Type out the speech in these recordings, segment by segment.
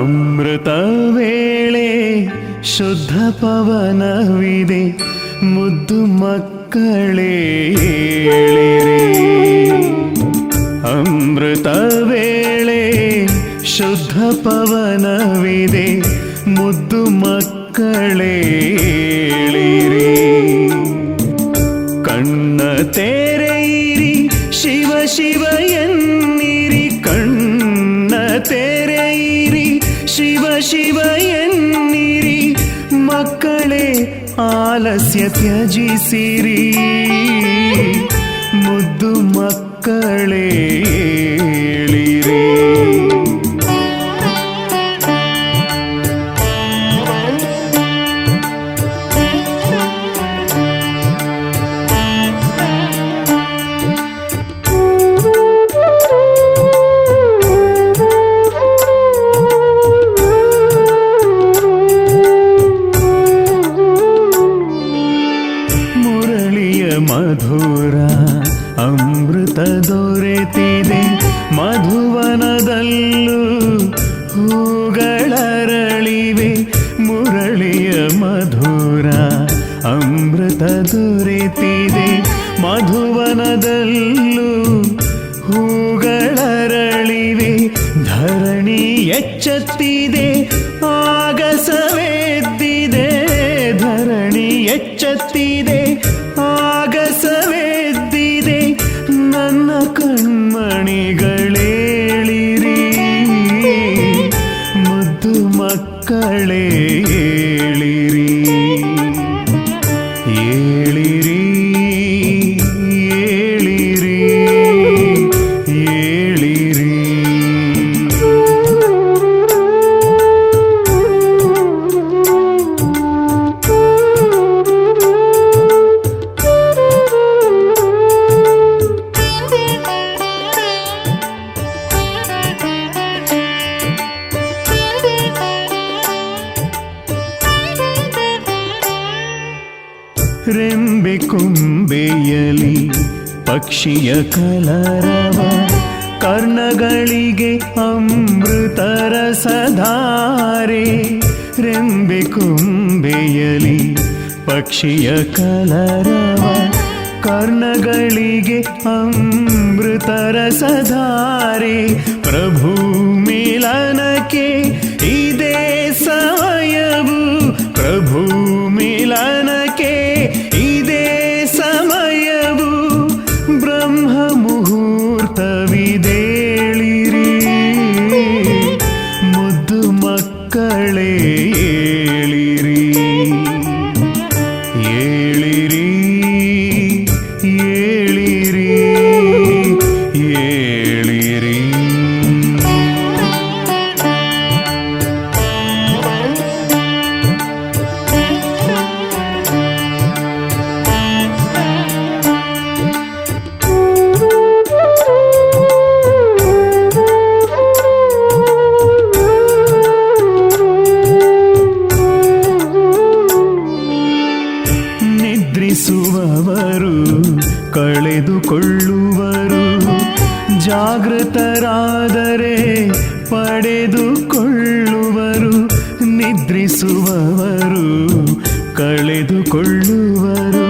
ಅಮೃತ ವೇಳೆ ಶುದ್ಧ ಪವನವಿದೆ, ಮುದ್ದು ಮಕ್ಕಳೇ ಏಳಿರಿ. ಅಮೃತ ವೇಳೆ ಶುದ್ಧ ಪವನವಿದೆ, ಮುದ್ದು ಮಕ್ಕಳೇ ಏಳಿರಿ. ಕಣ್ಣ ತೆರೆಯಿರಿ, ಶಿವ ಶಿವ ಎನ್ನಿರಿ. ಕಣ್ಣ ತೆರೆಯಿರಿ, ಶಿವ ಶಿವ ಎನ್ನಿರಿ. ಮಕ್ಕಳೇ ಆಲಸ್ಯ ತ್ಯಜಿಸಿರಿ, ಮುದ್ದು ಮಕ್ಕಳೇ ಏಳಿರಿ. ಮಧುರ ಅಮೃತ ದೊರೆತಿದೆ, ಮಧುವನದಲ್ಲೂ ಹೂಗಳರಳಿವೆ. ಮುರಳಿಯ ಮಧುರ ಅಮೃತ ದೊರೆತಿದೆ, ಮಧುವನದಲ್ಲೂ ಹೂಗಳರಳಿವೆ. ಧರಣಿ ಎಚ್ಚತ್ತಿದೆ, ಆಗಸವೆದ್ದಿದೆ. ಧರಣಿ ಎಚ್ಚತ್ತಿದೆ, ಆಗಸವೆದ್ದಿದೆ. ನನ್ನ ಕಣ್ಮಣಿಗಳೇಳಿರಿ, ಮುದ್ದು ಮಕ್ಕಳೇ ಏಳಿರಿ. ಏಳಿರಿ ಏಳಿರಿ ಏಳಿರಿ. ರೆಂಬೆ ಕೊಂಬೆಯಲಿ ಪಕ್ಷಿಯ ಕಲರವ, ಕರ್ಣಗಳಿಗೆ ಅಮೃತರ ಸಧಾರೆ. ರೆಂಬೆ ಕೊಂಬೆಯಲಿ ಪಕ್ಷಿಯ ಕಲರವ, ಕರ್ಣಗಳಿಗೆ ಅಮೃತರ ಸಧಾರೆ. ಪ್ರಭು ಮಿಲನಕ್ಕೆ ಇದೇ ಸಮಯವು, ಪ್ರಭು ಮಿಲನಕ್ಕೆ ಇದೇ ಸಮಯವು. ಬ್ರಹ್ಮ ಮುಹೂರ್ತವಿದೇಳಿರಿ, ಮುದ್ದು ಮಕ್ಕಳೇ ಏಳಿರಿ. ಏಳಿರಿ ಏಳಿರಿ ಏಳಿರಿ. ನಿದ್ರಿಸುವವರು ಕಳೆದುಕೊಳ್ಳುವರು, ಜಾಗೃತರಾದರೆ ಪಡೆದುಕೊಳ್ಳುವರು. ನಿದ್ರಿಸುವವರು ಕಳೆದುಕೊಳ್ಳುವರು,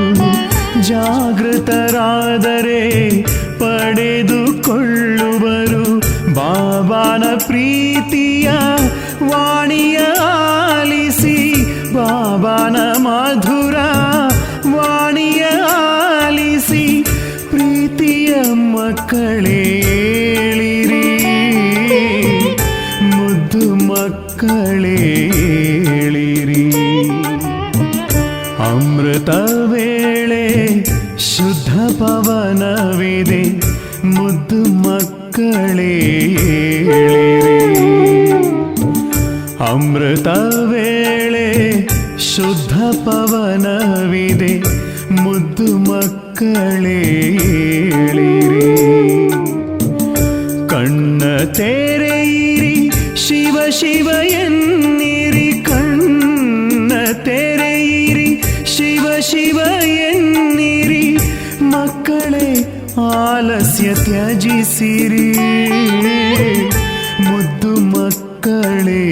ಜಾಗೃತರಾದರೆ ಪಡೆದುಕೊಳ್ಳುವರು. ಬಾಬಾನ ಪ್ರೀತಿಯ ವಾಣಿಯ ಆಲಿಸಿ, ಬಾಬಾನ ಮಧುರ ವಾಣಿಯ ಆಲಿಸಿ. ಪ್ರೀತಿಯ ಮಕ್ಕಳೇ ಏಳಿರಿ, ಮುದ್ದು ಮಕ್ಕಳೇ ಏಳಿರಿ. ಅಮೃತ ವೇಳೆ ಶುದ್ಧ ಪವನವಿದೆ, ಮುದ್ದು ಮಕ್ಕಳೇ ಏಳಿರಿ. ಅಮೃತ ವೇಳೆ ಶುದ್ಧ ಪವನವಿದೆ, ಮುದ್ದು ಮಕ್ಕಳೇ ಏಳಿರಿ. ಕಣ್ಣ ತೆರೆಯಿರಿ, ಶಿವ ಶಿವ ಎನ್ನಿರಿ. ಕಣ್ಣ ತೆರೆಯಿರಿ, ಶಿವ ಶಿವ ಎನ್ನಿರಿ. ಮಕ್ಕಳೇ ಆಲಸ್ಯ ತ್ಯಜಿಸಿರಿ, ಮುದ್ದು ಮಕ್ಕಳೇ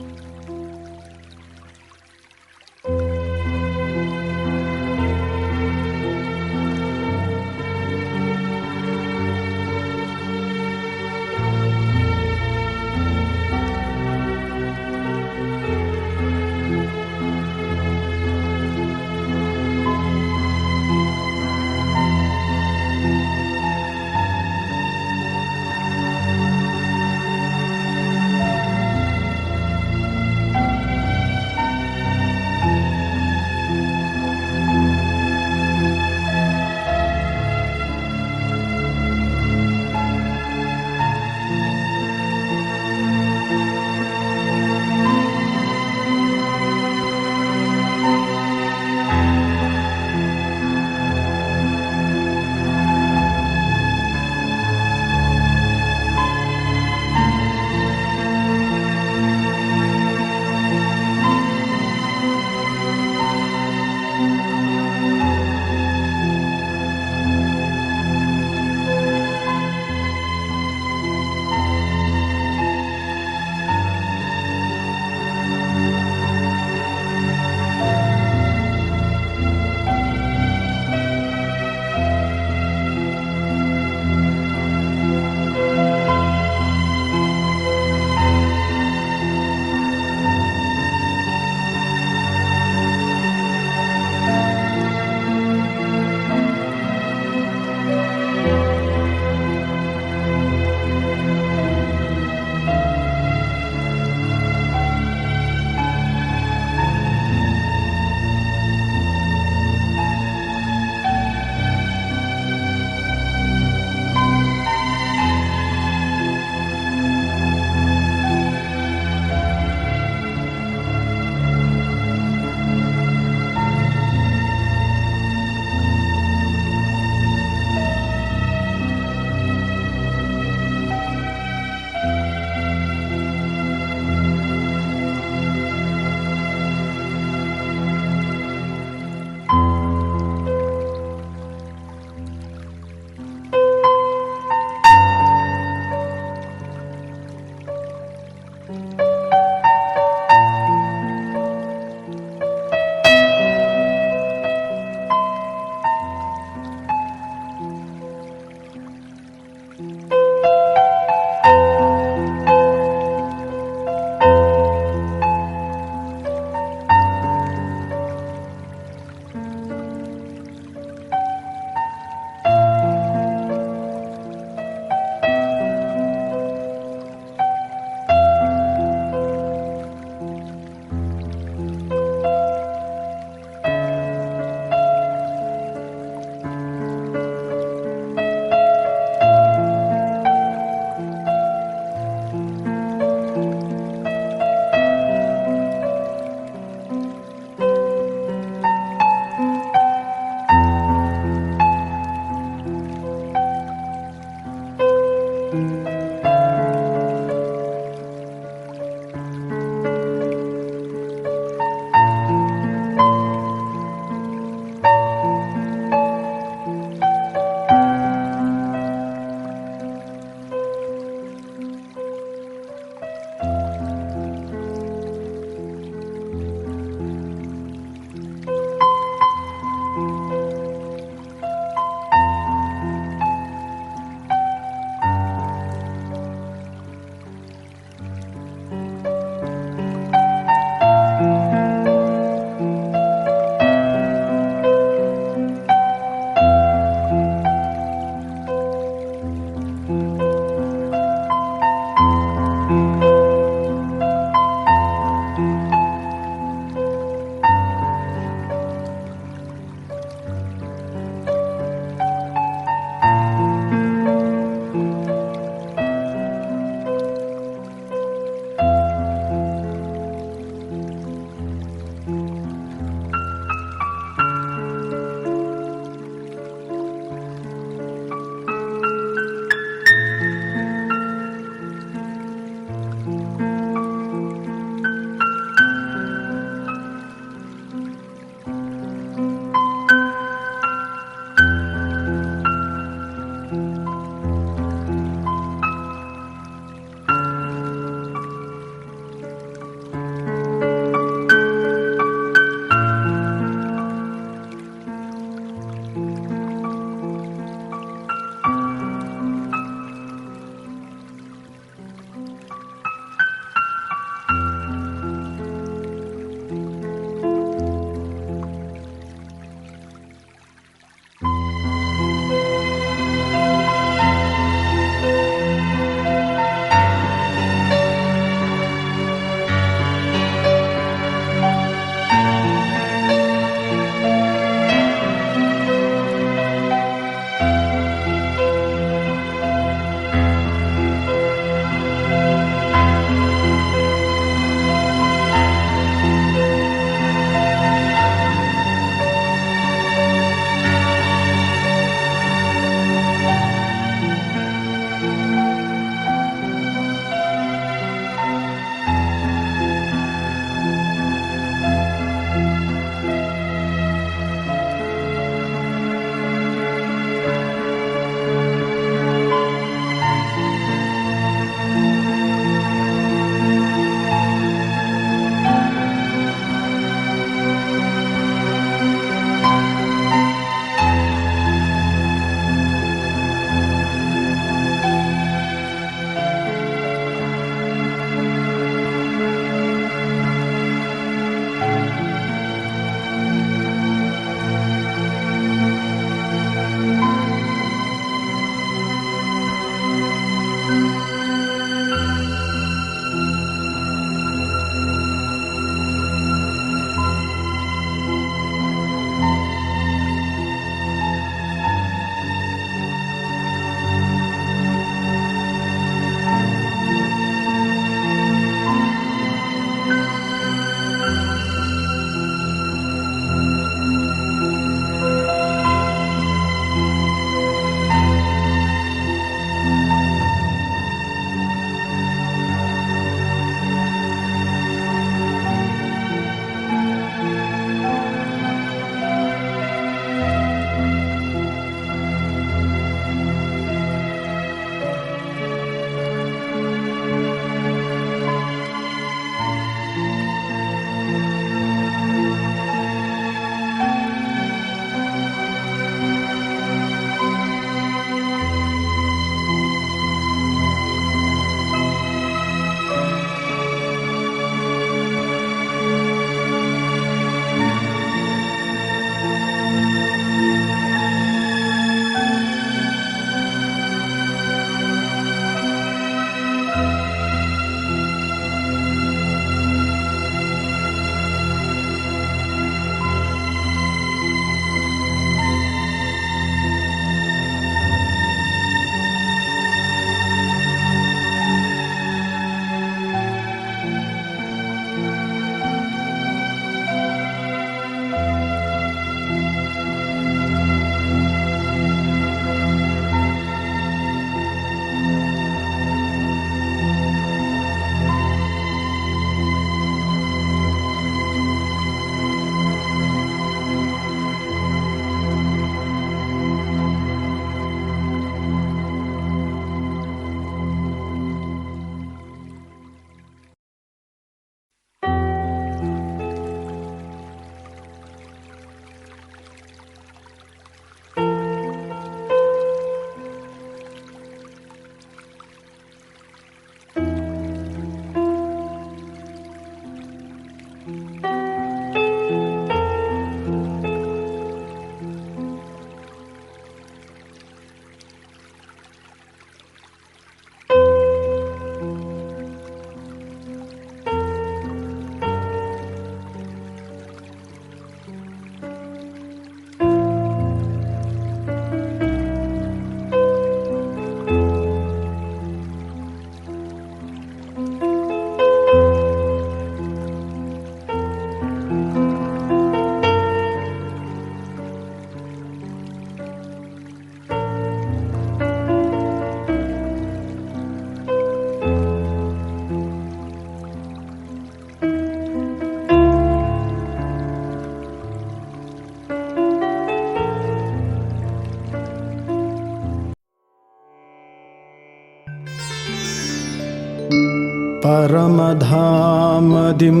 ಪರಮಧಾಮದಿಂ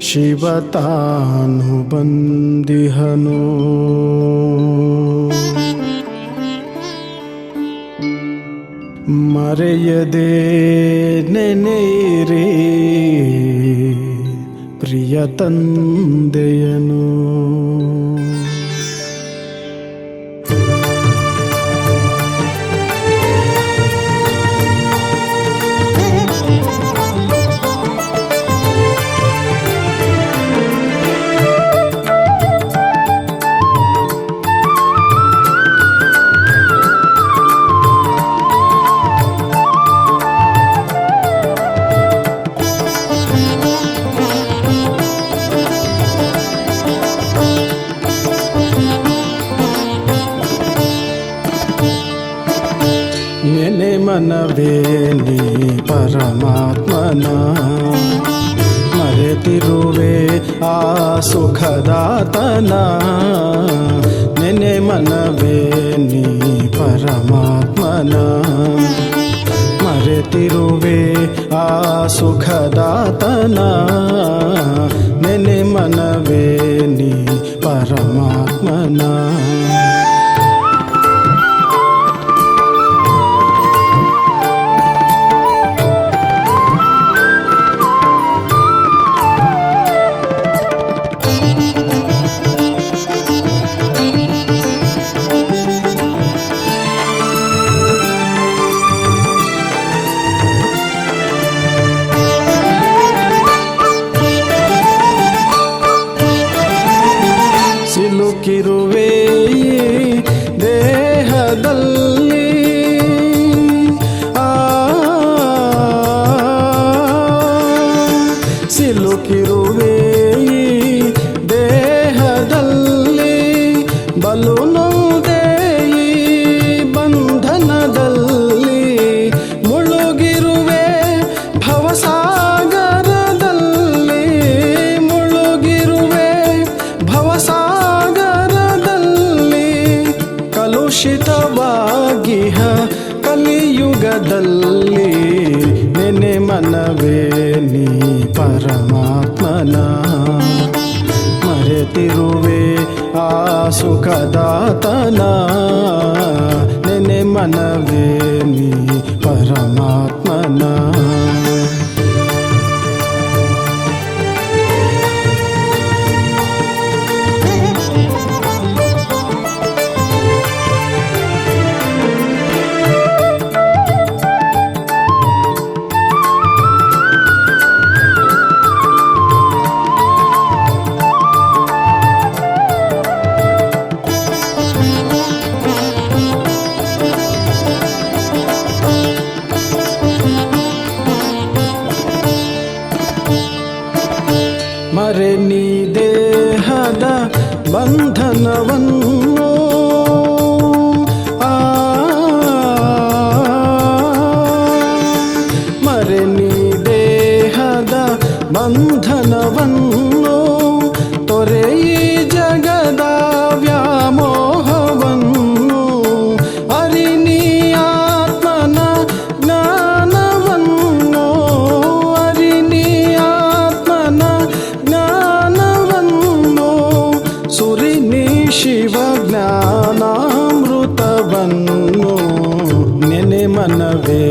ಶಿವತಾನು ಬಂದಿಹನು. ಮರೆಯದೆ ನೆನೆಯಿರಿ ಪ್ರಿಯ ತಂದೆಯನು. ನೆನೆ ಮನವೇ ನೀ ಪರಮಾತ್ಮನ, ಮರೆತಿರುವೆ ಆ ಸುಖದಾತನ. ನೆನೆ ಮನವೇ ನೀ ಪರಮಾತ್ಮನ, ಮರೆತಿರುವೆ ಆ ಸುಖದಾತನ. ನೆನೆ ಮನವೇ ನೀ ಪರಮಾತ್ಮನ. ಸಿಲುಕಿರುವೆ ದೇಹದಲ್ಲಿ, ಸಿಲುಕಿರುವೆ ದೇಹದಲ್ಲಿ, ಬಲು ನೊಂದೆ ಈ ಬಂಧನದಲ್ಲಿ. ಮುಳುಗಿರುವೆ ಭವಸಾಗರದಲ್ಲಿ, ಮುಳುಗಿರುವೆ ಭವಸಾಗರದಲ್ಲಿ. ಕಲುಷಿತವಾಗಿಹ ಕಲಿಯುಗದಲ್ಲಿ, ನೆನೆ ಮನವೇ ನೀ ಪರಮಾತ್ಮನ, ಮರೆತಿರುವೆ ಆ ಸುಖದಾತನ. ನೆನೆ ಮನವೇ ನೀ ಪರಮಾತ್ಮನ. ಮರೆ ನೀ ದೇಹದ ಬಂಧನವನ್ನು, ಮರೆ ನೀ ದೇಹದ ಬಂಧನವನ್ನು. ತೊರೆಯಿ ಜಗದ ವ್ಯಾಮೋಹವನ್ನು, ಅರಿ ನೀ ಆತ್ಮನ ಜ್ಞಾನವನ್ನು. ಅರಿ ನೀ ಆತ್ಮನ ಜ್ಞಾನವನ್ನು, ಸುರಿ ನೀ ಶಿವ ಜ್ಞಾನಾಮೃತವನ್ನು. ನೆನೆ ಮನವೇ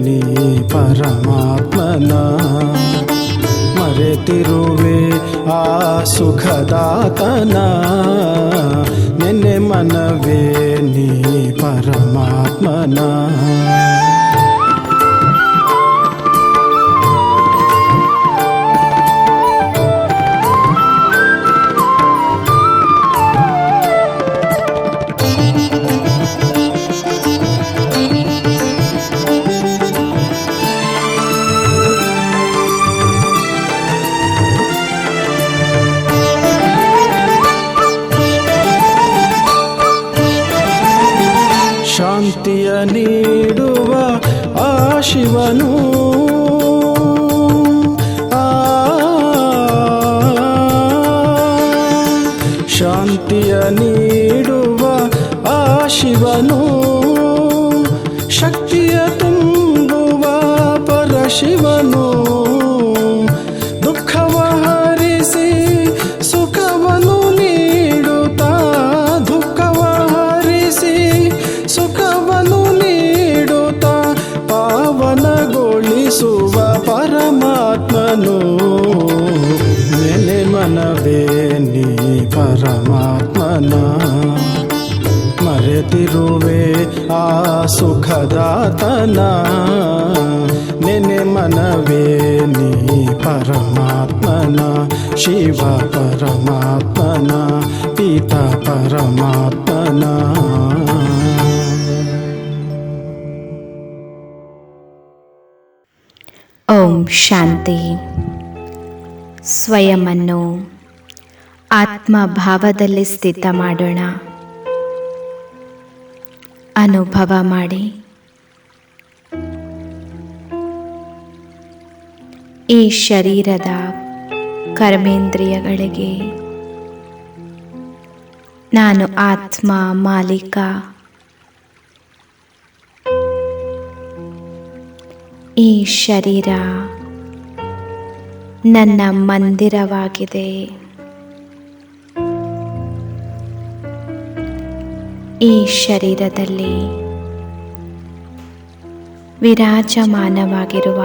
ನೀ ಪರಮಾತ್ಮನ, ಮರೆತಿರುವೆ ಆ ಸುಖದಾತನ. ನೆನೆ ಮನವೇ ನೀ ಪರಮಾತ್ಮನ. ಶಾಂತಿಯ ನೀಡುವ ಆ ಶಿವನು, ಶಾಂತಿಯ ನೀಡುವ ಆ ಶಿವನು. ಶಕ್ತಿಯ ತುಂಬುವ ಶಿವನು ದುಃಖವ ಹರಿಸಿ ಸುಖವನ್ನು ನೀಡುತ್ತಾ ದುಃಖವ ಹರಿಸಿ ಸುಖವನ್ನು ನೀಡುತ್ತಾ ಪಾವನಗೊಳಿಸುವ ಪರಮಾತ್ಮನು ನೆನೆ ಮನವೇ ನೀ ಪರಮಾತ್ಮನ ಮರೆತಿರುವೆ ಆ ಸುಖದಾತನ ನೆನೆ ಮನವೇ ನೀ ಪರಮಾತ್ಮನ ಶಿವ ಪರಮಾತ್ಮನ ಪಿತ ಪರಮಾತ್ಮನ. ಓಂ ಶಾಂತಿ. ಸ್ವಯಂವನ್ನು ಆತ್ಮಭಾವದಲ್ಲಿ ಸ್ಥಿತ ಮಾಡೋಣ. ಅನುಭವ ಮಾಡಿ ಈ ಶರೀರದ ಕರ್ಮೇಂದ್ರಿಯಗಳಿಗೆ ನಾನು ಆತ್ಮ ಮಾಲೀಕ. ಈ ಶರೀರ ನನ್ನ ಮಂದಿರವಾಗಿದೆ. ಈ ಶರೀರದಲ್ಲಿ ವಿರಾಜಮಾನವಾಗಿರುವ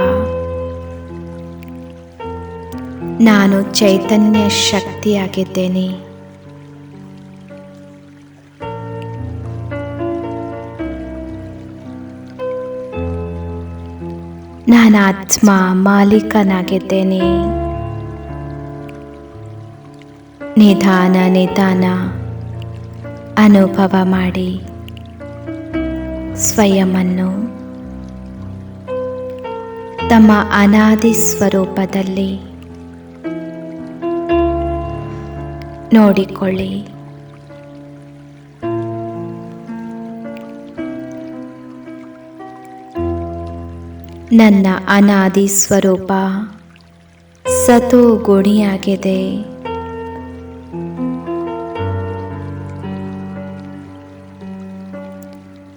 ನಾನು ಚೈತನ್ಯ ಶಕ್ತಿಯಾಗಿದ್ದೇನೆ. ನಾನು ಆತ್ಮ ಮಾಲೀಕನಾಗಿದ್ದೇನೆ. ನಿಧಾನ ನಿಧಾನ ಅನುಭವ ಮಾಡಿ ಸ್ವಯಂವನ್ನು ತಮ್ಮ ಅನಾದಿ ಸ್ವರೂಪದಲ್ಲಿ ನೋಡಿಕೊಳ್ಳಿ. ನನ್ನ ಅನಾದಿ ಸ್ವರೂಪ ಸತೋ ಗುಣಿಯಾಗಿದೆ.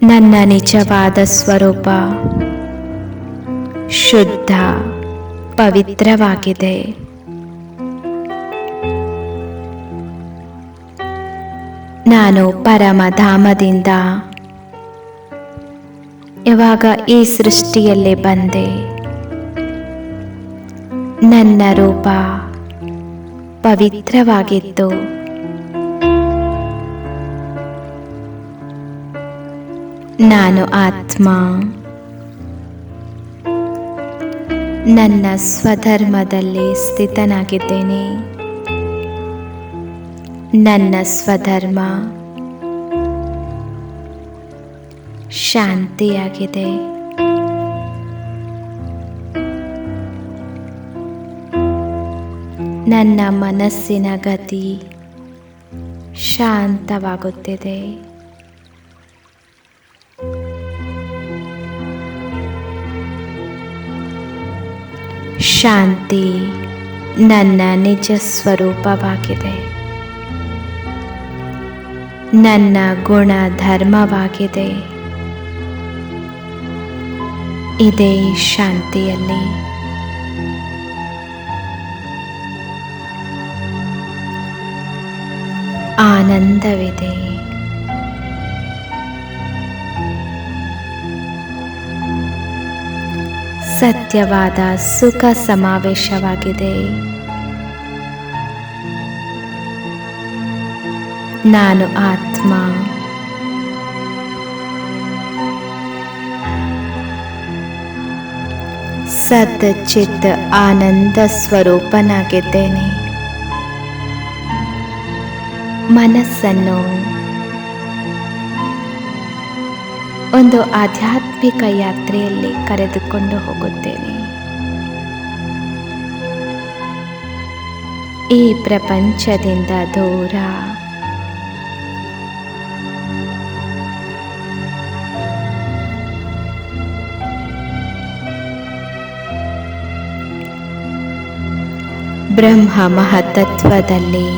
ನನ್ನ ನಿಜವಾದ ಸ್ವರೂಪ ಶುದ್ಧ ಪವಿತ್ರವಾಗಿದೆ. ನಾನು ಪರಮಧಾಮದಿಂದ ಯಾವಾಗ ಈ ಸೃಷ್ಟಿಯಲ್ಲಿ ಬಂದೆ, ನನ್ನ ರೂಪ ಪವಿತ್ರವಾಗಿತ್ತು. ನಾನು ಆತ್ಮ ನನ್ನ ಸ್ವಧರ್ಮದಲ್ಲಿ ಸ್ಥಿತನಾಗಿದ್ದೇನೆ. ನನ್ನ ಸ್ವಧರ್ಮ ಶಾಂತಿಯಾಗಿದೆ. ನನ್ನ ಮನಸ್ಸಿನ ಗತಿ ಶಾಂತವಾಗುತ್ತಿದೆ. ಶಾಂತಿ ನನ್ನ ನಿಜ ಸ್ವರೂಪವಾಗಿದೆ. ನನ್ನ ಗುಣ ಧರ್ಮವಾಗಿದೆ. ಇದೇ ಶಾಂತಿಯಲ್ಲಿ ಆನಂದವಿದೆ. ಸತ್ಯವಾದ ಸುಖ ಸಮಾವೇಶವಾಗಿದೆ. ನಾನು ಆತ್ಮ ಸತ್ ಚಿತ್ ಆನಂದ ಸ್ವರೂಪನಾಗಿದ್ದೇನೆ. ಮನಸ್ಸನ್ನು ಒಂದು ಆಧ್ಯಾತ್ಮಿಕ ಯಾತ್ರೆಯಲ್ಲಿ ಕರೆದುಕೊಂಡು ಹೋಗುತ್ತೇನೆ. ಈ ಪ್ರಪಂಚದಿಂದ ದೂರ ಬ್ರಹ್ಮ ಮಹತ್ತತ್ವದಲ್ಲಿ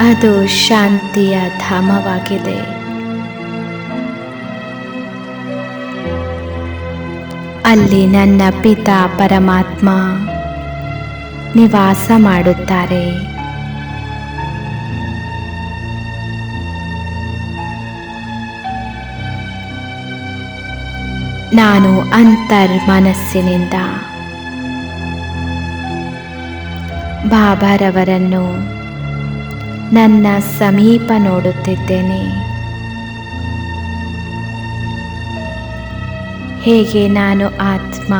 ಅದು ಶಾಂತಿಯ ಧಾಮವಾಗಿದೆ. ಅಲ್ಲಿ ನನ್ನ ಪಿತಾ ಪರಮಾತ್ಮ ನಿವಾಸ ಮಾಡುತ್ತಾರೆ. ನಾನು ಅಂತರ್ಮನಸ್ಸಿನಿಂದ ಬಾಬಾರವರನ್ನು ನನ್ನ ಸಮೀಪ ನೋಡುತ್ತಿದ್ದೇನೆ. ಹೇಗೆ ನಾನು ಆತ್ಮ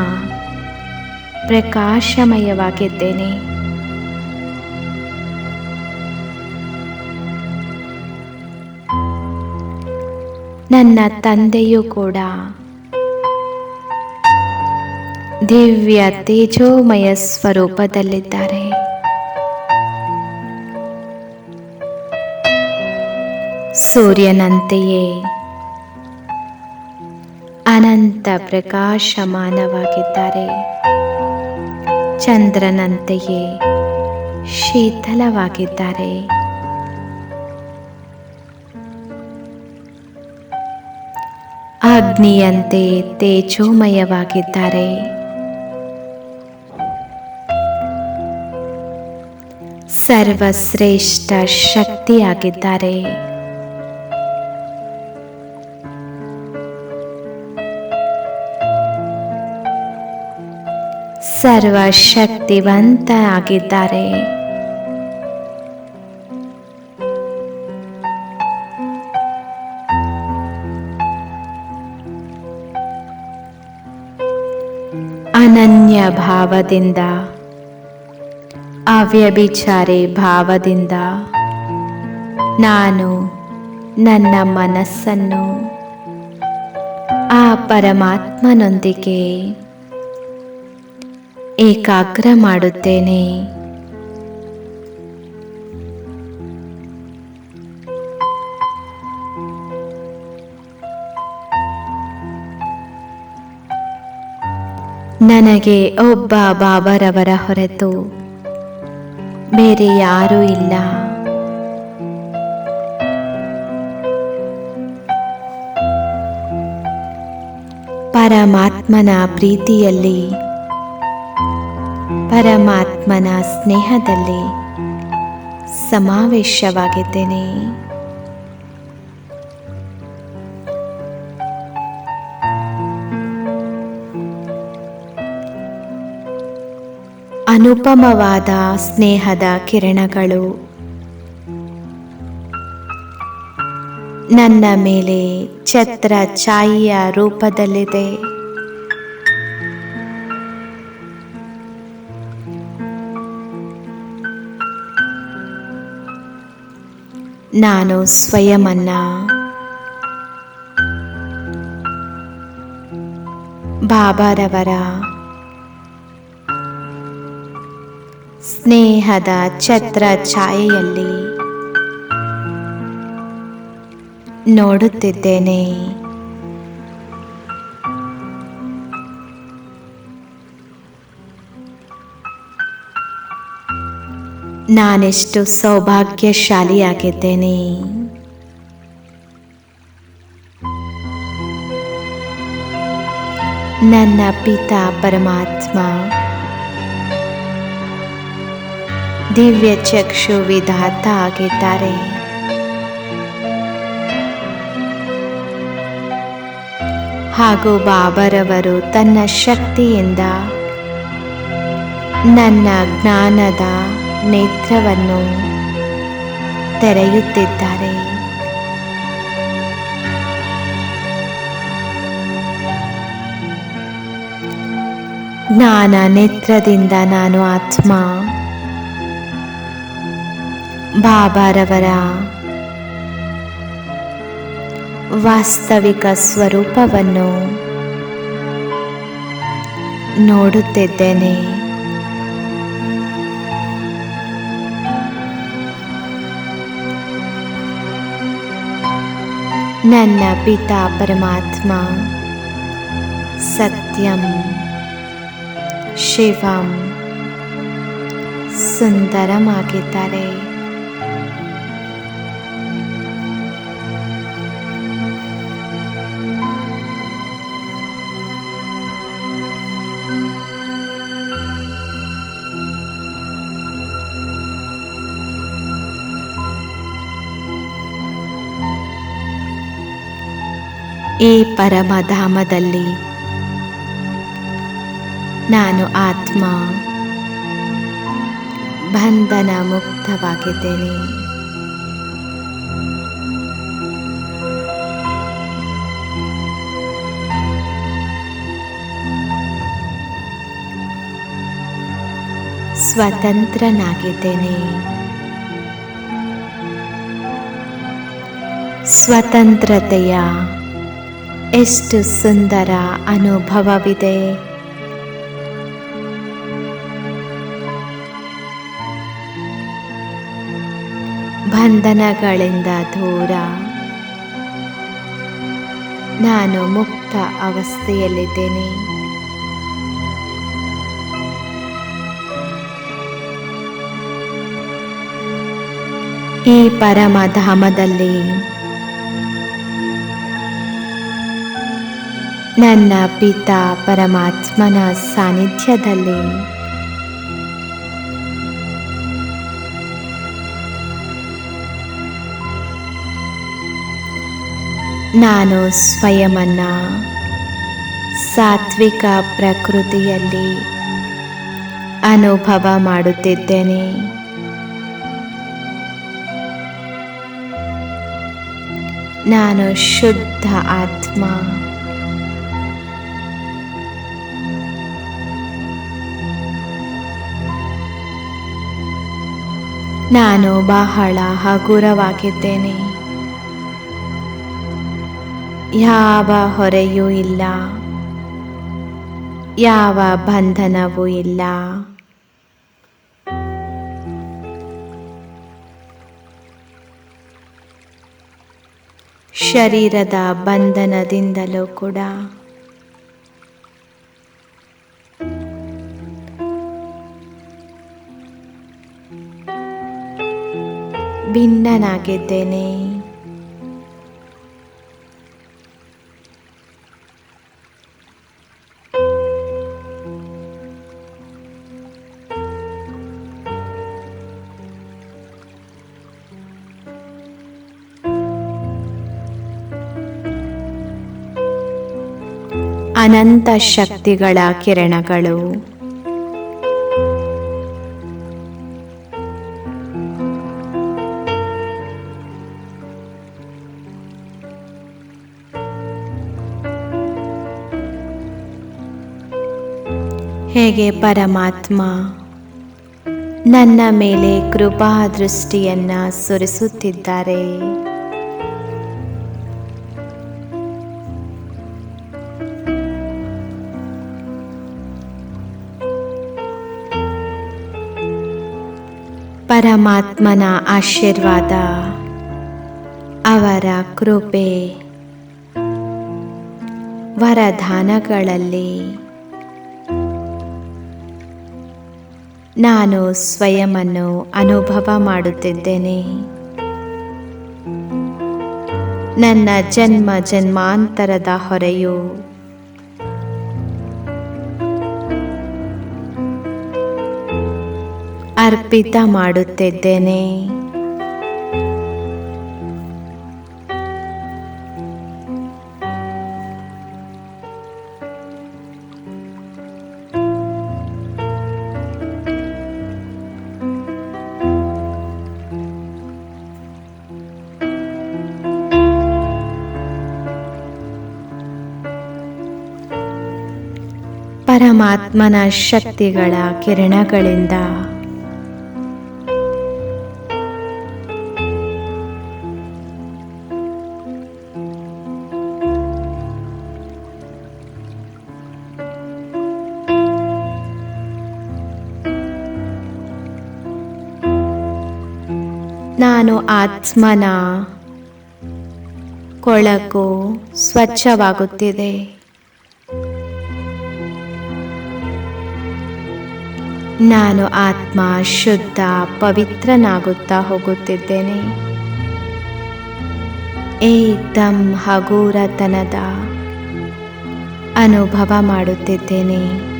ಪ್ರಕಾಶಮಯವಾಗಿದ್ದೇನೆ. ನನ್ನ ತಂದೆಯೂ ಕೂಡ ದಿವ್ಯ ತೇಜೋಮಯ ಸ್ವರೂಪದಲ್ಲಿದ್ದಾರೆ. ಸೂರ್ಯನಂತೆಯೇ ಅನಂತ ಪ್ರಕಾಶಮಾನವಾಗಿದ್ದಾರೆ. ಚಂದ್ರನಂತೆಯೇ ಶೀತಲವಾಗಿದ್ದಾರೆ. ಅಗ್ನಿಯಂತೆ ತೇಜೋಮಯವಾಗಿದ್ದಾರೆ. ಸರ್ವಶ್ರೇಷ್ಠ ಶಕ್ತಿಯಾಗಿದ್ದಾರೆ. ಸರ್ವಶಕ್ತಿವಂತ ಆಗಿದ್ದಾರೆ. ಅನನ್ಯ ಭಾವದಿಂದ, ಅವ್ಯಭಿಚಾರಿ ಭಾವದಿಂದ ನಾನು ನನ್ನ ಮನಸ್ಸನ್ನು ಆ ಪರಮಾತ್ಮನೊಂದಿಗೆ ಏಕಾಗ್ರ ಮಾಡುತ್ತೇನೆ. ನನಗೆ ಒಬ್ಬ ಬಾಬಾರವರ ಹೊರತು ಬೇರೆ ಯಾರೂ ಇಲ್ಲ. ಪರಮಾತ್ಮನ ಪ್ರೀತಿಯಲ್ಲಿ, ಪರಮಾತ್ಮನ ಸ್ನೇಹದಲ್ಲಿ ಸಮಾವೇಶವಾಗಿದ್ದೇನೆ. ಅನುಪಮವಾದ ಸ್ನೇಹದ ಕಿರಣಗಳು ನನ್ನ ಮೇಲೆ ಛತ್ರ ಛಾಯೆಯ ರೂಪದಲ್ಲಿದೆ. ನಾನು ಸ್ವಯಮನ್ನ ಬಾಬಾರವರ ಸ್ನೇಹದ ಛತ್ರ ಛಾಯೆಯಲ್ಲಿ ನೋಡುತ್ತಿದ್ದೇನೆ. ನಾನೆಷ್ಟು ಸೌಭಾಗ್ಯಶಾಲಿಯಾಗಿದ್ದೇನೆ. ನನ್ನ ಪಿತಾ ಪರಮಾತ್ಮ ದಿವ್ಯ ಚಕ್ಷು ವಿಧಾತ ಆಗಿದ್ದಾರೆ. ಹಾಗೂ ಬಾಬಾರವರು ತನ್ನ ಶಕ್ತಿಯಿಂದ ನನ್ನ ಜ್ಞಾನದ ನೇತ್ರವನ್ನು ತೆರೆಯುತ್ತಿದ್ದಾರೆ. ಜ್ಞಾನ ನೇತ್ರದಿಂದ ನಾನು ಆತ್ಮ ಬಾಬಾರವರ ವಾಸ್ತವಿಕ ಸ್ವರೂಪವನ್ನು ನೋಡುತ್ತಿದ್ದೇನೆ. ನನ್ನ ಪಿತಾ ಪರಮಾತ್ಮ ಸತ್ಯಂ ಶಿವಂ ಸುಂದರಮಾಗಿದ್ದಾರೆ. ಈ ಪರಮಧಾಮದಲ್ಲಿ ನಾನು ಆತ್ಮ ಬಂಧನ ಮುಕ್ತವಾಗಿದ್ದೇನೆ. ಸ್ವತಂತ್ರನಾಗಿದ್ದೇನೆ. ಸ್ವತಂತ್ರತೆಯ ಎಷ್ಟು ಸುಂದರ ಅನುಭವವಿದೆ. ಬಂಧನಗಳಿಂದ ದೂರ ನಾನು ಮುಕ್ತ ಅವಸ್ಥೆಯಲ್ಲಿದ್ದೇನೆ. ಈ ಪರಮಧಾಮದಲ್ಲಿ ನನ್ನ ಪಿತಾ ಪರಮಾತ್ಮನ ಸಾನ್ನಿಧ್ಯದಲ್ಲಿ ನಾನು ಸ್ವಯಮನ್ನ ಸಾತ್ವಿಕ ಪ್ರಕೃತಿಯಲ್ಲಿ ಅನುಭವ ಮಾಡುತ್ತಿದ್ದೇನೆ. ನಾನು ಶುದ್ಧ ಆತ್ಮ. ನಾನು ಬಹಳ ಹಗುರವಾಗಿದ್ದೇನೆ. ಯಾವ ಹೊರೆಯೂ ಇಲ್ಲ, ಯಾವ ಬಂಧನವೂ ಇಲ್ಲ. ಶರೀರದ ಬಂಧನದಿಂದಲೂ ಕೂಡ ಭಿನ್ನನಾಗಿದ್ದೇನೆ. ಅನಂತ ಶಕ್ತಿಗಳ ಕಿರಣಗಳು ಹೇಗೆ ಪರಮಾತ್ಮ ನನ್ನ ಮೇಲೆ ಕೃಪಾ ದೃಷ್ಟಿಯನ್ನ ಸುರಿಸುತ್ತಿದ್ದಾರೆ. ಪರಮಾತ್ಮನ ಆಶೀರ್ವಾದ, ಅವರ ಕೃಪೆ, ವರದಾನಗಳಲ್ಲಿ ನಾನು ಸ್ವಯಮನ್ನು ಅನುಭವ ಮಾಡುತ್ತಿದ್ದೇನೆ. ನನ್ನ ಜನ್ಮ ಜನ್ಮಾಂತರದ ಹೊರೆಯು ಅರ್ಪಿತ ಮಾಡುತ್ತಿದ್ದೇನೆ. ಪರಮಾತ್ಮನ ಶಕ್ತಿಗಳ ಕಿರಣಗಳಿಂದ ನಾನು ಆತ್ಮನ ಕೊಳಕು ಸ್ವಚ್ಛವಾಗುತ್ತಿದೆ. ನಾನು ಆತ್ಮ ಶುದ್ಧ ಪವಿತ್ರನಾಗುತ್ತಾ ಹೋಗುತ್ತಿದ್ದೇನೆ. ಏಕದಮ್ ಹಗೂರತನದ ಅನುಭವ ಮಾಡುತ್ತಿದ್ದೇನೆ.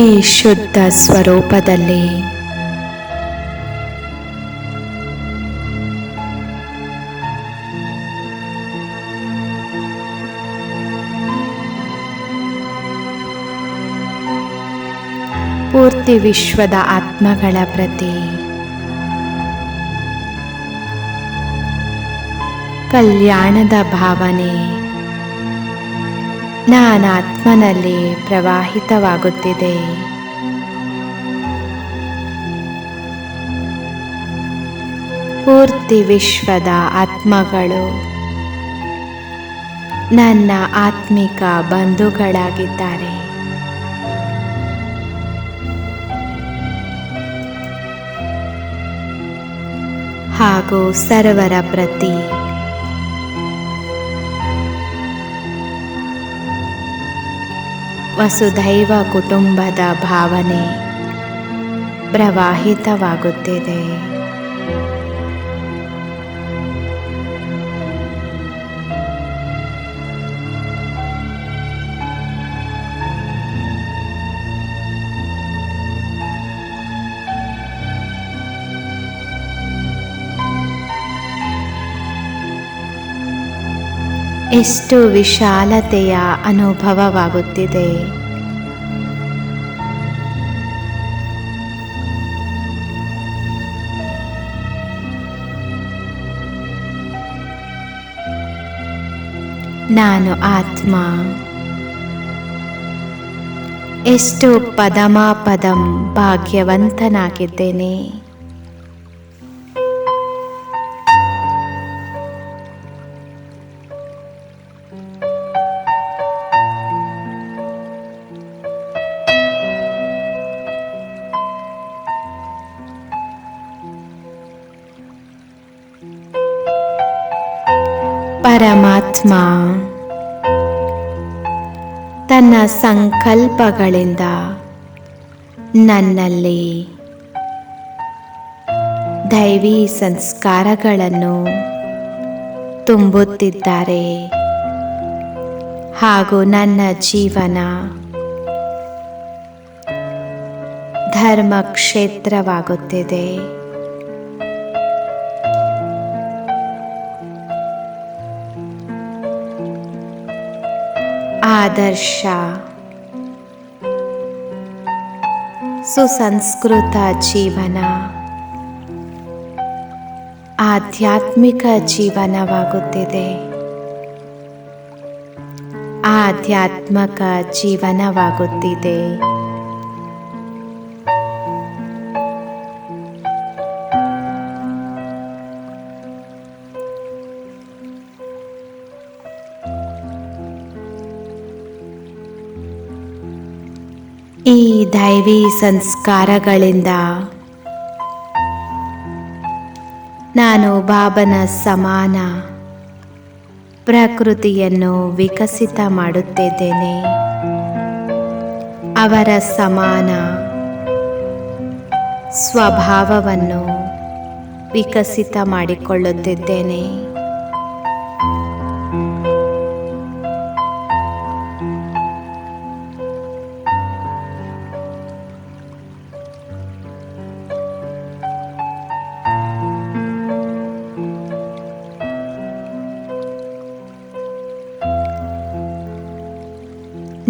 ಈ ಶುದ್ಧ ಸ್ವರೂಪದಲ್ಲಿ ಪೂರ್ತಿ ವಿಶ್ವದ ಆತ್ಮಗಳ ಪ್ರತಿ ಕಲ್ಯಾಣದ ಭಾವನೆ ನಾನಾತ್ಮನಲ್ಲಿ ಪ್ರವಾಹಿತವಾಗುತ್ತಿದೆ. ಪೂರ್ತಿ ವಿಶ್ವದ ಆತ್ಮಗಳು ನನ್ನ ಆತ್ಮಿಕ ಬಂಧುಗಳಾಗಿದ್ದಾರೆ. ಹಾಗೂ ಸರ್ವರ ಪ್ರತಿ ವಸುಧೈವ ಕುಟುಂಬದ ಭಾವನೆ ಪ್ರವಾಹಿತವಾಗುತ್ತಿದೆ. ಎಷ್ಟು ವಿಶಾಲತೆಯ ಅನುಭವವಾಗುತ್ತಿದೆ. ನಾನು ಆತ್ಮ ಎಷ್ಟು ಪದಮಾಪದಂ ಭಾಗ್ಯವಂತನಾಗಿದ್ದೇನೆ. ಪರಮಾತ್ಮ ತನ್ನ ಸಂಕಲ್ಪಗಳಿಂದ ನನ್ನಲ್ಲಿ ದೈವಿ ಸಂಸ್ಕಾರಗಳನ್ನು ತುಂಬುತ್ತಿದ್ದಾರೆ ಹಾಗೂ ನನ್ನ ಜೀವನ ಧರ್ಮಕ್ಷೇತ್ರವಾಗುತ್ತಿದೆ. ಆದರ್ಶ ಸುಸಂಸ್ಕೃತ ಜೀವನ ಆಧ್ಯಾತ್ಮಿಕ ಜೀವನವಾಗುತ್ತಿದೆ. ಆಧ್ಯಾತ್ಮಿಕ ಜೀವನವಾಗುತ್ತಿದೆ. ಈ ದೈವಿ ಸಂಸ್ಕಾರಗಳಿಂದ ನಾನು ಬಾಬನ ಸಮಾನ ಪ್ರಕೃತಿಯನ್ನು ವಿಕಸಿತ ಮಾಡುತ್ತಿದ್ದೇನೆ. ಅವರ ಸಮಾನ ಸ್ವಭಾವವನ್ನು ವಿಕಸಿತ ಮಾಡಿಕೊಳ್ಳುತ್ತಿದ್ದೇನೆ.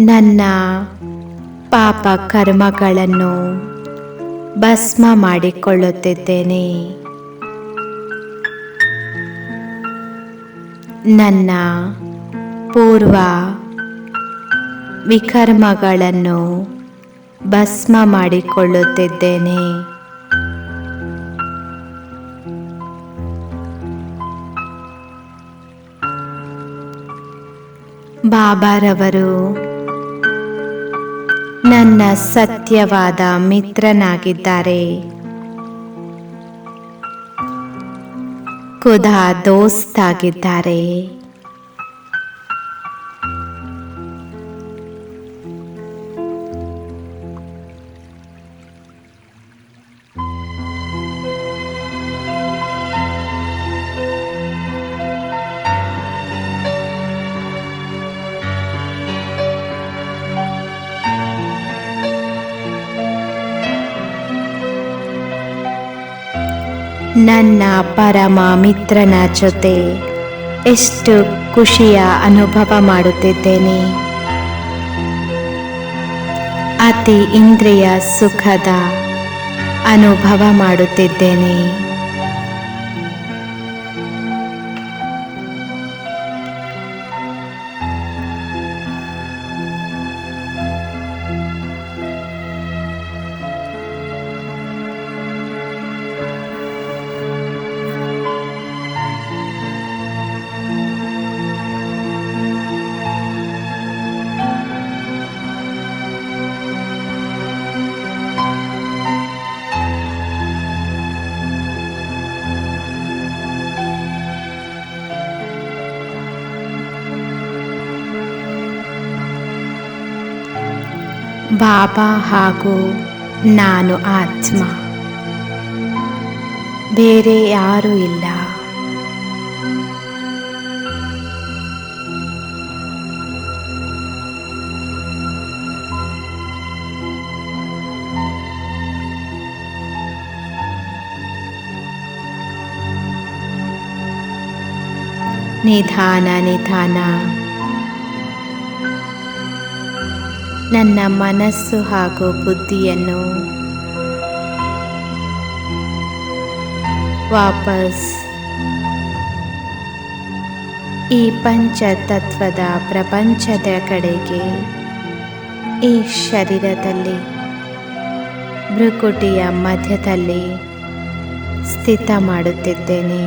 ನನ್ನ ಪಾಪ ಕರ್ಮಗಳನ್ನು ಭಸ್ಮ ಮಾಡಿಕೊಳ್ಳುತ್ತಿದ್ದೇನೆ. ನನ್ನ ಪೂರ್ವ ವಿಕರ್ಮಗಳನ್ನು ಭಸ್ಮ ಮಾಡಿಕೊಳ್ಳುತ್ತಿದ್ದೇನೆ. ಬಾಬಾರವರು ನನ್ನ ಸತ್ಯವಾದ ಮಿತ್ರನಾಗಿದ್ದಾರೆ. ಖುದಾ ದೋಸ್ತ್ ಆಗಿದ್ದಾರೆ. ನನ್ನ ಪರಮ ಮಿತ್ರನ ಜೊತೆ ಎಷ್ಟು ಖುಷಿಯ ಅನುಭವ ಮಾಡುತ್ತಿದ್ದೇನೆ. ಅತಿ ಇಂದ್ರಿಯ ಸುಖದ ಅನುಭವ ಮಾಡುತ್ತಿದ್ದೇನೆ. ಬಾಬಾ ಹಾಗೂ ನಾನು ಆತ್ಮ, ಬೇರೆ ಯಾರೂ ಇಲ್ಲ. ನಿಧಾನ ನಿಧಾನ ನನ್ನ ಮನಸ್ಸು ಹಾಗೂ ಬುದ್ಧಿಯನ್ನು ವಾಪಸ್ ಈ ಪಂಚತತ್ವದ ಪ್ರಪಂಚದ ಕಡೆಗೆ ಈ ಶರೀರದಲ್ಲಿ ಭ್ರುಕುಟಿಯ ಮಧ್ಯದಲ್ಲಿ ಸ್ಥಿತ ಮಾಡುತ್ತಿದ್ದೇನೆ.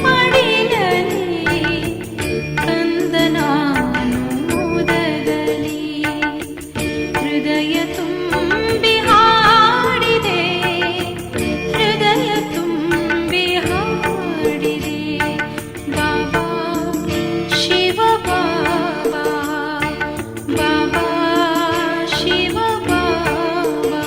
ಮಡಿಲಲ್ಲಿ ಕಂದನಾನು ಮುದದಲ್ಲಿ ಹೃದಯ ತುಂಬಿ ಹಾಡಿದೆ, ಹೃದಯ ತುಂಬಿ ಹಾಡಿದೆ. ಬಾಬಾ ಶಿವ ಬಾಬಾ, ಬಾಬಾ ಶಿವ ಬಾಬಾ.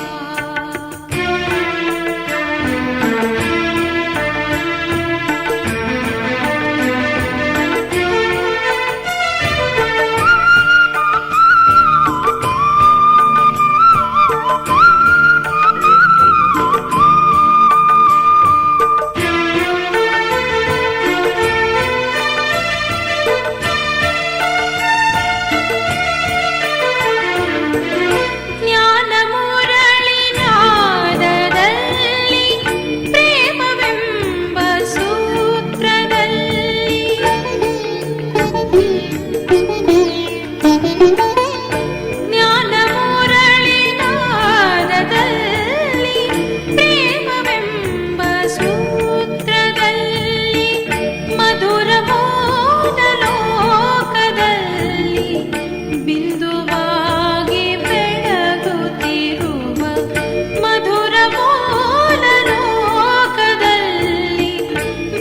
ಜ್ಞಾನ ಮುರಳಿನಾದದಲ್ಲಿ ಪ್ರೇಮವೆಂಬ ಸೂತ್ರದಲ್ಲಿ ಜ್ಞಾನ ಮುರಳಿನಾದದಲ್ಲಿ ಪ್ರೇಮವೆಂಬ ಸೂತ್ರದಲ್ಲಿ ಮಧುರ ಮೋದ ಲೋಕದಲ್ಲಿ ಬಿಂದುವಾಗಿ ಬೆಳಗುತ್ತಿರುವ ಮಧುರ ಮೋದ ಲೋಕದಲ್ಲಿ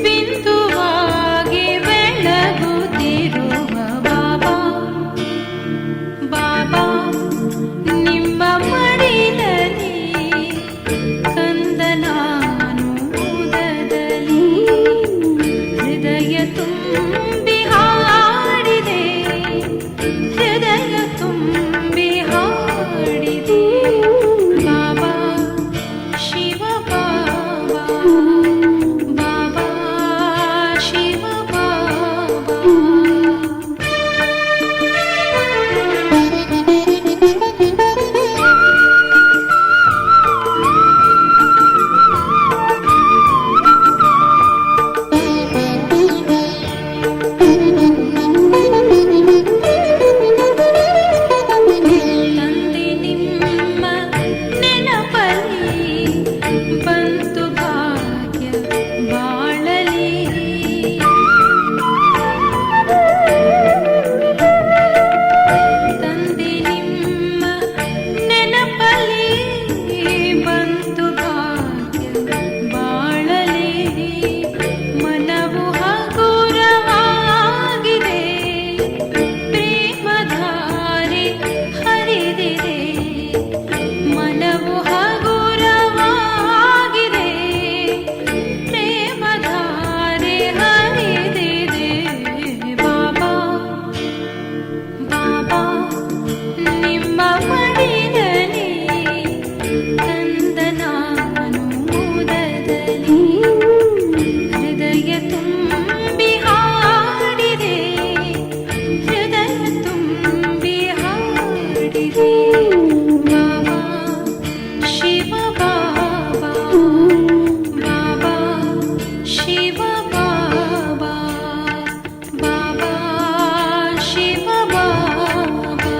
ಬಿಂದುವಾಗಿ ಬೆಳಗುತ್ತಿರುವ ಬಾಬಾ, ಬಾಬಾ ನಿಮ್ಮ ಮಡಿಲಲ್ಲಿ ಕಂದನಾನು ಮುದದಲ್ಲಿ ಹೃದಯ ತುಂಬಿ ಹಾಡಿದೆ, ಹೃದಯ ತುಂಬಿ ಹಾಡಿದೆ. ಬಾಬಾ ಶಿವ ಬಾಬಾ, ಬಾಬಾ ಶಿವ ಬಾಬಾ. ತಂದೆ ನಿಮ್ಮ ನೆನಪಲ್ಲಿ ಬಂತು ಭಾಗ್ಯ ಬಾಳಲಿ, ತಂದೆ ನಿಮ್ಮ ನೆನಪಲ್ಲಿ ಬಂತು ಭಾಗ್ಯ ಬಾಳಲಿ. ಮನವು ಹಗುರವಾಗಿದೆ, ಪ್ರೇಮಧಾರೆ ಹರಿದಿದೆ. ಮನವು ಹಗುರವಾಗಿದೆ, ಪ್ರೇಮಧಾರೆ ಹರಿದಿದೆ. ಬಾಬಾ, ಬಾಬಾ ನಿಮ್ಮ ಮಡಿಲಲ್ಲಿ ಕಂದನಾನು ಮುದದಲ್ಲಿ ಹೃದಯ ತುಂಬಿ ಹಾಡಿದೆ, ಹೃದಯ ತುಂಬಿ ಹಾಡಿದೆ. ಬಾಬಾ ಶಿವ ಬಾಬಾ, ಬಾಬಾ ಶಿವ ಬಾಬಾ, ಬಾಬಾ ಶಿವ ಬಾಬಾ.